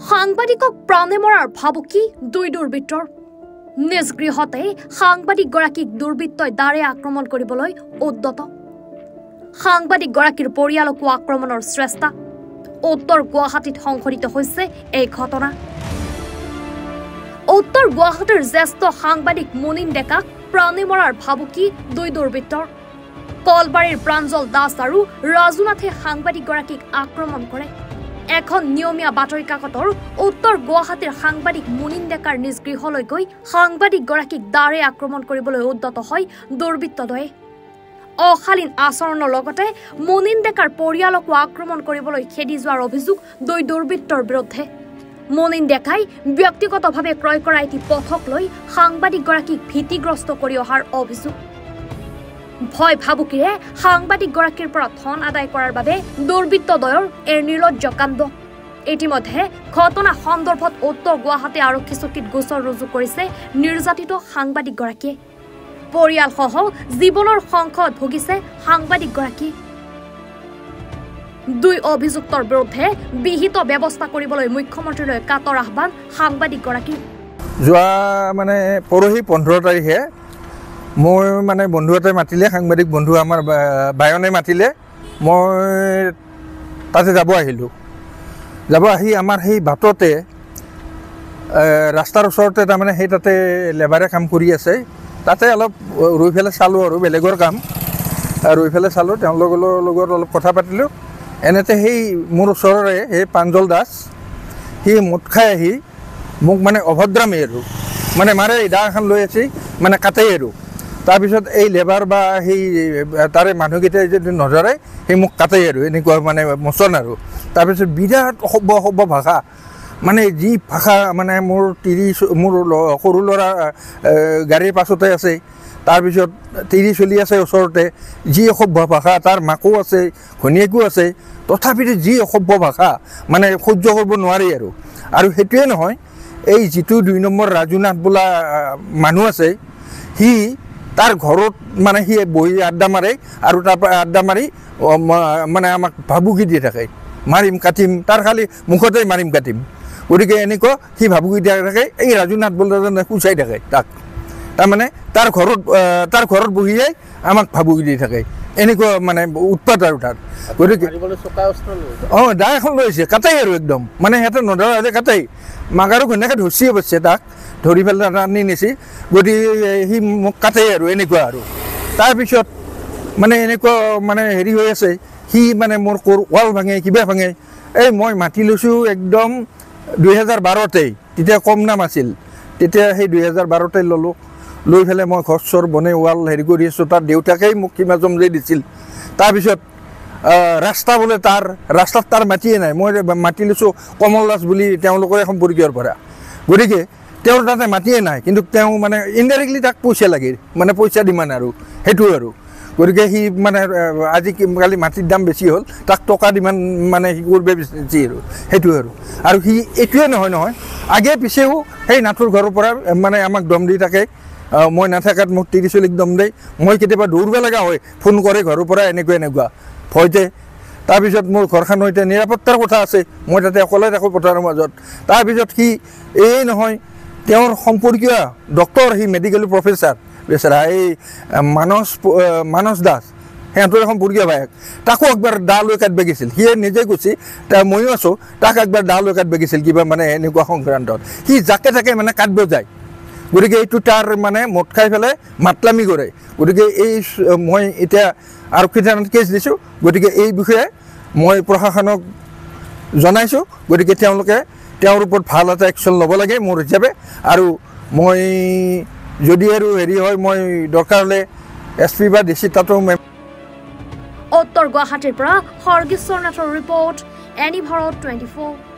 সাংবাদিকক প্ৰাণে মৰাৰ ভাবুকি দুই দুৰ্বৃত্তৰ নিজ গৃহতে সাংবাদিকগৰাকীক দুৰ্বৃত্তই দাৰে আক্ৰমণ কৰিবলৈ উদ্যত সাংবাদিকগৰাকীৰ পৰিয়ালকো আক্ৰমণৰ চেষ্টা উত্তৰ গুৱাহাটীত সংঘটিত হৈছে এই ঘটনা উত্তৰ গুৱাহাটীৰ জ্যেষ্ঠ সাংবাদিক মুনিন ডেকাক প্ৰাণে মৰাৰ ভাবুকি দুই দুৰ্বৃত্তৰ কলবাৰীৰ প্ৰাঞ্জল দাস আৰু ৰাজুনাথে সাংবাদিকগৰাকীক আক্ৰমণ কৰে এখন নিয়মীয়া বাতৰি কাকতৰ উত্তৰ গুৱাহাটীৰ সাংবাদিক মুনিন ডেকাৰ নিজ গৃহলৈ গৈ সাংবাদিকগৰাকীক দাৰে আক্ৰমণ কৰিবলৈ উদ্যত হয় দুৰ্বৃত্তদ্বয়ে অশালীন আচৰণৰ লগতে মুনিন ডেকাৰ পৰিয়ালকো আক্ৰমণ কৰিবলৈ খেদি যোৱাৰ অভিযোগ দুই দুৰ্বৃত্তৰ বিৰুদ্ধে মুনিন ডেকাই ব্যক্তিগতভাৱে ক্ৰয় কৰা এটি পথক লৈ সাংবাদিকগৰাকীক ভীতিগ্ৰস্ত কৰি অহাৰ অভিযোগ ভয় ভাবুকিৰে সাংবাদিকগৰাকীৰ পৰা ধন আদায় কৰাৰ বাবে দুৰ্বৃত্তদ্বয়ৰ এই নিৰ্লজ্জ কাণ্ড ইতিমধ্যে ঘটনা সন্দৰ্ভত উত্তৰ গুৱাহাটী আৰক্ষী চকীত গোচৰ ৰুজু কৰিছে নিৰ্যাতিত সাংবাদিকগৰাকীয়ে পৰিয়ালসহ জীৱনৰ সংকট ভুগিছে সাংবাদিকগৰাকী দুই অভিযুক্তৰ বিৰুদ্ধে বিহিত ব্যৱস্থা কৰিবলৈ মুখ্যমন্ত্ৰীলৈ কাতৰ আহ্বান সাংবাদিকগৰাকী যোৱা মানে পৰহি 15 তাৰিখে মই মানে বন্ধু এটাই মাতিলে সাংবাদিক বন্ধু আমাৰ বায়নে মাতিলে মই তাতে যাব আহি আমাৰ সেই বাটতে ৰাস্তাৰ ওচৰতে তাৰমানে সেই তাতে লেবাৰে কাম কৰি আছে তাতে অলপ ৰৈ ফেলে চালোঁ আৰু বেলেগৰ কাম ৰৈ ফেলে চালোঁ তেওঁলোকৰ লগত অলপ কথা পাতিলোঁ এনেতে সেই মোৰ ওচৰৰে সেই প্ৰাঞ্জল দাস সি মদ খাই আহি মোক মানে অভদ্ৰামী আৰু মানে মাৰে দা এখন লৈ আছে মানে কাটেই আৰু তাৰপিছত এই লেবাৰ বা সেই তাৰে মানুহকেইটাই যদি নজৰে সেই মোক কাটেই আৰু এনেকুৱা মানে মোচন আৰু তাৰপিছত বিৰাট অসভ্য ভাষা মানে যি ভাষা মানে মোৰ সৰু ল'ৰা গাড়ীৰ পাছতে আছে তাৰপিছত চলি আছে ওচৰতে যি অসভ্য ভাষা তাৰ মাকো আছে ঘনীয়েকো আছে তথাপিতো যি অসভ্য ভাষা মানে সহ্য কৰিব নোৱাৰি আৰু সেইটোৱে নহয় এই যিটো 2 নম্বৰ ৰাজুনাথ বোলা মানুহ আছে সি তাৰ ঘৰত মানে সি বহি আড্ডা মাৰে আৰু তাৰ পৰা আড্ডা মাৰি মানে আমাক ভাবুকি দি থাকে মাৰিম কাটিম তাৰ খালি মুখতে মাৰিম কাটিম গতিকে এনেকুৱা সি ভাবুকি দিয়া থাকে এই ৰাজুনাথ বোলাজনে কুচাই থাকে তাক তাৰমানে তাৰ ঘৰত বহিয়াই আমাক ভাবুকি দি থাকে এনেকুৱা মানে উৎপাত আৰু তাৰ গতিকে দা এখন লৈছে কাটাই আৰু একদম মানে সিহঁতে নধৰা হ'লে কাটাই মাক আৰু ঘৈণীয়েকে ধৰিছে অৱশ্যে তাক ধৰি পেলাই টানি নিছে গতিকে সি মোক কাটে আৰু এনেকুৱা আৰু তাৰপিছত মানে এনেকুৱা মানে হেৰি হৈ আছে সি মানে মোৰ ৱাল ভাঙে কিবা ভাঙে এই মই মাতি লৈছোঁ একদম 2012তেই তেতিয়া কম নাম আছিল তেতিয়া সেই 2012তেই ল'লোঁ লৈ পেলাই মই ঘৰ চৰ বনাই ৱাল হেৰি কৰি আছোঁ তাৰ দেউতাকেই মোক কিবা জমজাই দিছিল তাৰপিছত ৰাস্তা বোলে ৰাস্তাত তাৰ মাটিয়ে নাই মই মাতি লৈছোঁ কমল দাস বুলি তেওঁলোকৰ সম্পৰ্কীয়ৰ পৰা গতিকে তেওঁৰ তাতে মাটিয়ে নাই কিন্তু তেওঁ মানে ইনডাইৰেক্টলি তাক পইচা লাগে মানে পইচা ডিমাণ্ড আৰু সেইটো আৰু গতিকে সি মানে আজিকালি মাটিৰ দাম বেছি হ'ল তাক টকা ডিমাণ্ড মানে সি কৰিব বিচাৰিছে আৰু সেইটো আৰু সি এইটোৱে নহয় আগে পিছেও সেই নাথুৰ ঘৰৰ পৰা মানে আমাক দম দি থাকে মই নাথাকাত মোক 30 চলিক দম দেই মই কেতিয়াবা দৌৰিব লগা হয় ফোন কৰে ঘৰৰ পৰা এনেকুৱা ভয়তে তাৰপিছত মোৰ ঘৰখন এতিয়া নিৰাপত্তাৰ কথা আছে মই তাতে অকলে থাকোঁ পথাৰৰ মাজত তাৰপিছত সি এই নহয় তেওঁৰ সম্পৰ্কীয় ডক্টৰ সি মেডিকেল প্ৰফেচাৰ বেচাৰা এই মানস দাস সিহঁতৰ সম্পৰ্কীয় ভায়েক তাকো একবাৰ দা লৈ কাটিব গৈছিল সিয়ে নিজে কৈছে ময়ো আছোঁ তাক একবাৰ দা লৈ কাটিব গৈছিল কিবা মানে এনেকুৱা সংক্ৰান্তত সি যাকে তাকে মানে কাটিব যায় গতিকে এইটো তাৰ মানে মদ খাই পেলাই মাতলামি কৰে গতিকে এই মই এতিয়া আৰক্ষী থানাত কেছ দিছোঁ গতিকে এই বিষয়ে মই প্ৰশাসনক জনাইছোঁ গতিকে তেওঁলোকে তেওঁৰ ওপৰত ভাল এটা একশ্যন ল'ব লাগে মোৰ হিচাপে আৰু মই যদি আৰু হেৰি হয় মই দৰকাৰ হ'লে SP বা DC তাতো উত্তৰ গুৱাহাটীৰ পৰা সৰ্গেশ্বৰ নাথৰ ৰিপৰ্ট এনি ভাৰত 24